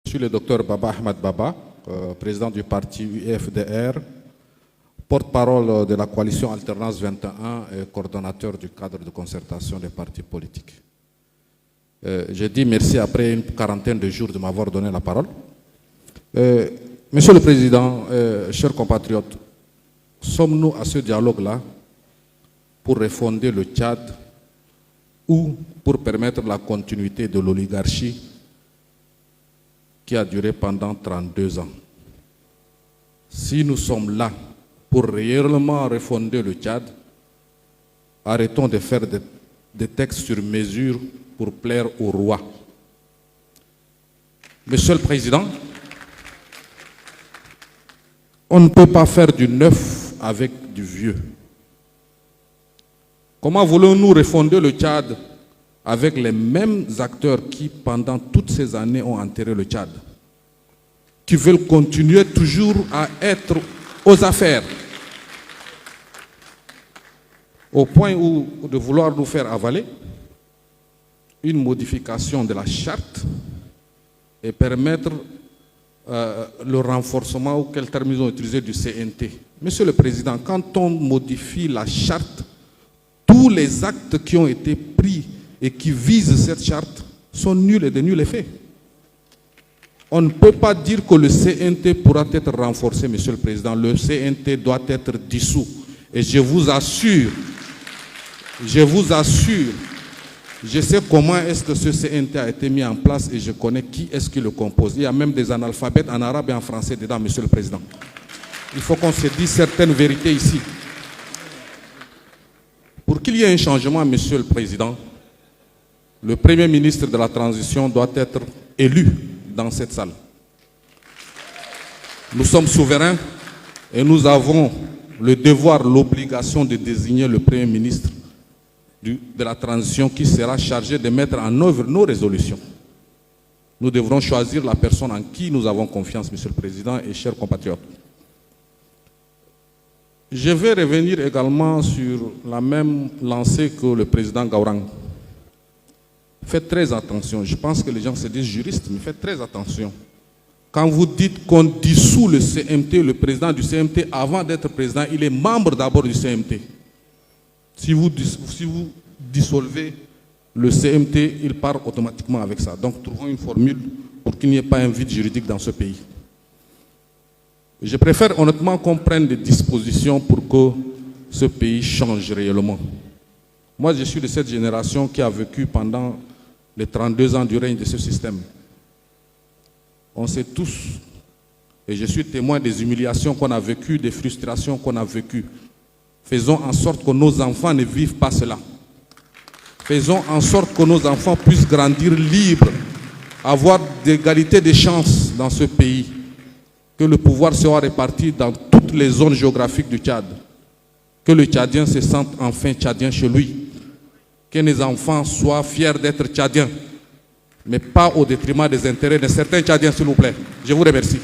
Je suis le docteur Baba Ahmed Baba, président du parti UFDR, porte-parole de la coalition Alternance 21 et coordonnateur du cadre de concertation des partis politiques. Je dis merci après une quarantaine de jours de m'avoir donné la parole. Monsieur le Président, chers compatriotes, sommes-nous à ce dialogue-là pour refonder le Tchad ou pour permettre la continuité de l'oligarchie qui a duré pendant 32 ans? Si nous sommes là pour réellement refonder le Tchad, arrêtons de faire des textes sur mesure pour plaire au roi. Monsieur le Président, on ne peut pas faire du neuf avec du vieux. Comment voulons-nous refonder le Tchad avec les mêmes acteurs qui, pendant toutes ces années, ont enterré le Tchad, qui veulent continuer toujours à être aux affaires, au point où de vouloir nous faire avaler une modification de la charte et permettre le renforcement, ou quel terme ils ont utilisé, du CNT. Monsieur le Président, quand on modifie la charte, tous les actes qui ont été pris et qui visent cette charte sont nuls et de nul effet. On ne peut pas dire que le CNT pourra être renforcé, Monsieur le Président. Le CNT doit être dissous. Et je vous assure, je sais comment est-ce que ce CNT a été mis en place et je connais qui est-ce qui le compose. Il y a même des analphabètes en arabe et en français dedans, Monsieur le Président. Il faut qu'on se dise certaines vérités ici. Pour qu'il y ait un changement, Monsieur le Président, le Premier ministre de la Transition doit être élu dans cette salle. Nous sommes souverains et nous avons le devoir, l'obligation de désigner le Premier ministre de la Transition qui sera chargé de mettre en œuvre nos résolutions. Nous devrons choisir la personne en qui nous avons confiance, Monsieur le Président et chers compatriotes. Je vais revenir également sur la même lancée que le président Gaurang. Faites très attention. Je pense que les gens se disent juristes, mais faites très attention. Quand vous dites qu'on dissout le CMT, le président du CMT, avant d'être président, il est membre d'abord du CMT. Si vous dissolvez le CMT, il part automatiquement avec ça. Donc, trouvons une formule pour qu'il n'y ait pas un vide juridique dans ce pays. Je préfère honnêtement qu'on prenne des dispositions pour que ce pays change réellement. Moi, je suis de cette génération qui a vécu pendant les 32 ans du règne de ce système. On sait tous, et je suis témoin des humiliations qu'on a vécues, des frustrations qu'on a vécues. Faisons en sorte que nos enfants ne vivent pas cela. Faisons en sorte que nos enfants puissent grandir libres, avoir d'égalité de chances dans ce pays, que le pouvoir soit réparti dans toutes les zones géographiques du Tchad, que le Tchadien se sente enfin Tchadien chez lui, que les enfants soient fiers d'être Tchadiens, mais pas au détriment des intérêts de certains Tchadiens, s'il vous plaît. Je vous remercie.